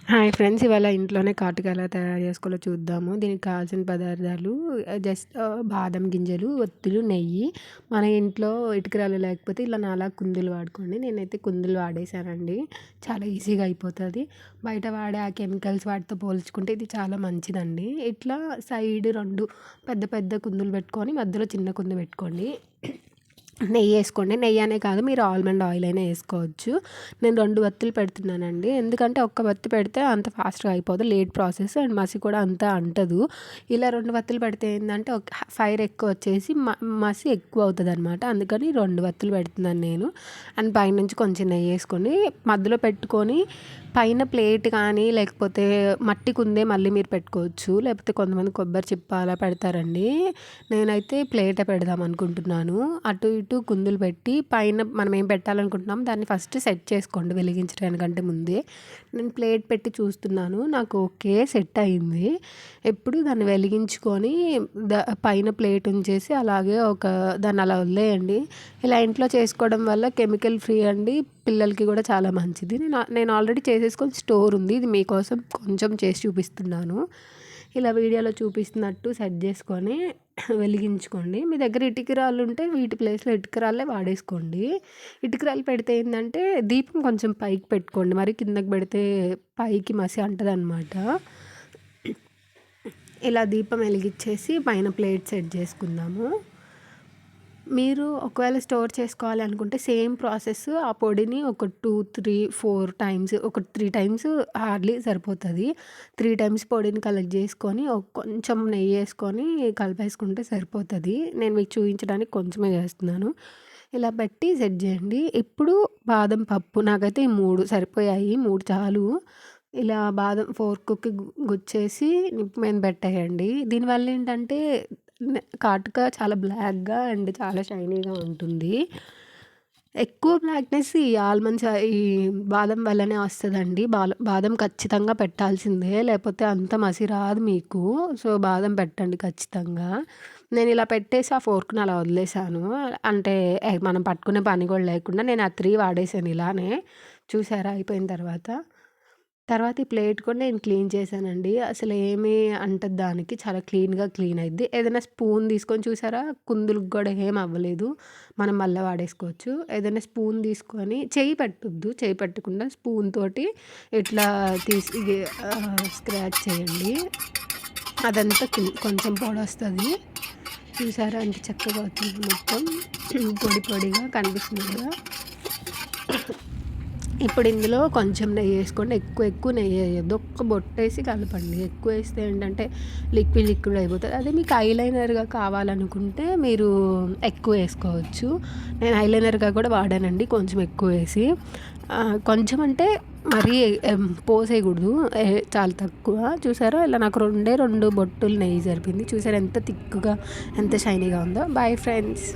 Hi friends! ఇవాళ ఇంట్లోనే కాటుక ఎలా తయారు చేసుకోవాలో చూద్దాము. దీనికి కావాల్సిన పదార్థాలు జస్ట్ బాదం గింజలు, ఒత్తులు, నెయ్యి. మన ఇంట్లో ఇటుకరాళ్ళు లేకపోతే ఇలా నాలా కుందులు వాడుకోండి. నేనైతే కుందులు వాడేశానండి. చాలా ఈజీగా అయిపోతుంది. బయట వాడే ఆ కెమికల్స్ వాటితో పోల్చుకుంటే ఇది చాలా మంచిదండి. ఇట్లా సైడ్ 2 పెద్ద పెద్ద కుందులు పెట్టుకొని మధ్యలో చిన్న కుందు పెట్టుకోండి. నెయ్యి వేసుకోండి. నెయ్యి అనే కాదు, మీరు ఆల్మండ్ ఆయిల్ అయినా వేసుకోవచ్చు. నేను 2 వత్తులు పెడుతున్నానండి. ఎందుకంటే ఒక్క వత్తి పెడితే అంత ఫాస్ట్గా అయిపోదు, లేట్ ప్రాసెస్, అండ్ మసి కూడా అంత అంటదు. ఇలా 2 వత్తులు పెడితే ఏంటంటే ఫైర్ ఎక్కువ వచ్చేసి మసి ఎక్కువ అవుతుంది అనమాట. అందుకని 2 వత్తులు పెడుతున్నాను నేను. అండ్ పైనుంచి కొంచెం నెయ్యి వేసుకొని మధ్యలో పెట్టుకొని పైన ప్లేట్ కానీ లేకపోతే మట్టి కుందే మళ్ళీ మీరు పెట్టుకోవచ్చు. లేకపోతే కొంతమంది కొబ్బరి చిప్ప అలా పెడతారండి. నేనైతే ప్లేటే పెడదాం అనుకుంటున్నాను. అటు ఇటు కుందులు పెట్టి పైన మనం ఏం పెట్టాలనుకుంటున్నాం దాన్ని ఫస్ట్ సెట్ చేసుకోండి వెలిగించడానికంటే ముందే. నేను ప్లేట్ పెట్టి చూస్తున్నాను, నాకు ఓకే సెట్ అయింది. ఎప్పుడు దాన్ని వెలిగించుకొని పైన ప్లేట్ ఉంచేసి అలాగే దాన్ని అలా వదిలేయండి. ఇలా ఇంట్లో చేసుకోవడం వల్ల కెమికల్ ఫ్రీ అండి, పిల్లలకి కూడా చాలా మంచిది. నేను ఆల్రెడీ చేసేసుకొని స్టోర్ ఉంది. ఇది మీకోసం కొంచెం చేసి చూపిస్తున్నాను. ఇలా వీడియోలో చూపిస్తున్నట్టు సెట్ చేసుకొని వెలిగించుకోండి. మీ దగ్గర ఇటుకరాళ్ళు ఉంటే వీటి ప్లేస్లో ఇటుకరాళ్ళే వాడేసుకోండి. ఇటుకరాళ్ళు పెడితే ఏంటంటే దీపం కొంచెం పైకి పెట్టుకోండి, మరి కిందకి పెడితే పైకి మసి అంటదనమాట. ఇలా దీపం వెలిగించేసి పైన ప్లేట్ సెట్ చేసుకుందాము. మీరు ఒకవేళ స్టోర్ చేసుకోవాలి అనుకుంటే సేమ్ ప్రాసెస్, ఆ పొడిని ఒక 2, 3, 4 టైమ్స్, ఒక 3 టైమ్స్ హార్డ్లీ సరిపోతుంది. 3 టైమ్స్ పొడిని కలెక్ట్ చేసుకొని కొంచెం నెయ్యి వేసుకొని కలిపేసుకుంటే సరిపోతుంది. నేను మీకు చూపించడానికి కొంచెమే చేస్తున్నాను. ఇలా పెట్టి సెట్ చేయండి. ఇప్పుడు బాదం పప్పు నాకైతే ఈ 3 సరిపోయాయి, 3 చాలు. ఇలా బాదం ఫోర్క్‌కి గుచ్చేసి నిప్పు మీద పెట్టేయండి. దీనివల్ల ఏంటంటే కాటుక చాలా బ్లాక్‌గా అండ్ చాలా షైనీగా ఉంటుంది. ఎక్కువ బ్లాక్‌నెస్ ఈ ఆల్మండ్స్, ఈ బాదం వల్లనే వస్తదండి. బాదం ఖచ్చితంగా పెట్టాల్సిందే, లేకపోతే అంత మసి రాదు మీకు. సో, బాదం పెట్టండి ఖచ్చితంగా. నేను ఇలా పెట్టేసి ఆ ఫోర్క్‌ని అలా వదిలేసాను. అంటే మనం పట్టుకునే పని కూడా లేకుండా నేను ఆ 3 వాడేసాను ఇలానే. చూసారా అయిపోయిన తర్వాత. తర్వాత ఈ ప్లేట్ కూడా నేను క్లీన్ చేశానండి. అసలు ఏమీ అంటదు దానికి, చాలా క్లీన్ అయిద్ది. ఏదైనా స్పూన్ తీసుకొని చూసారా, కుందులకు కూడా ఏం అవ్వలేదు. మనం మళ్ళీ వాడేసుకోవచ్చు. ఏదైనా స్పూన్ తీసుకొని చెయ్యి పెట్టొద్దు, చెయ్యి పెట్టకుండా స్పూన్ తోటి ఇట్లా తీసి స్క్రాచ్ చేయండి. అదంతా కొంచెం పొడొస్తుంది. చూసారా ఎంత చక్కగా వచ్చింది, మొత్తం పొడి పొడిగా కనిపిస్తుంది కదా. ఇప్పుడు ఇందులో కొంచెం నెయ్యి వేసుకోండి. ఎక్కువ నెయ్యి వేయొద్దు, ఒక్క బొట్టేసి కలపండి. ఎక్కువ వేస్తే ఏంటంటే లిక్విడ్ అయిపోతుంది. అదే మీకు ఐలైనర్గా కావాలనుకుంటే మీరు ఎక్కువ వేసుకోవచ్చు. నేను ఐలైనర్గా కూడా వాడానండి, కొంచెం ఎక్కువ వేసి. కొంచెం అంటే మరీ పోసేయకూడదు, చాలా తక్కువ. చూసారా ఇలా నాకు 2 బొట్టులు నెయ్యి సరిపోయింది. చూసారా ఎంత థిక్గా ఎంత షైనీగా ఉందో. Boy friends.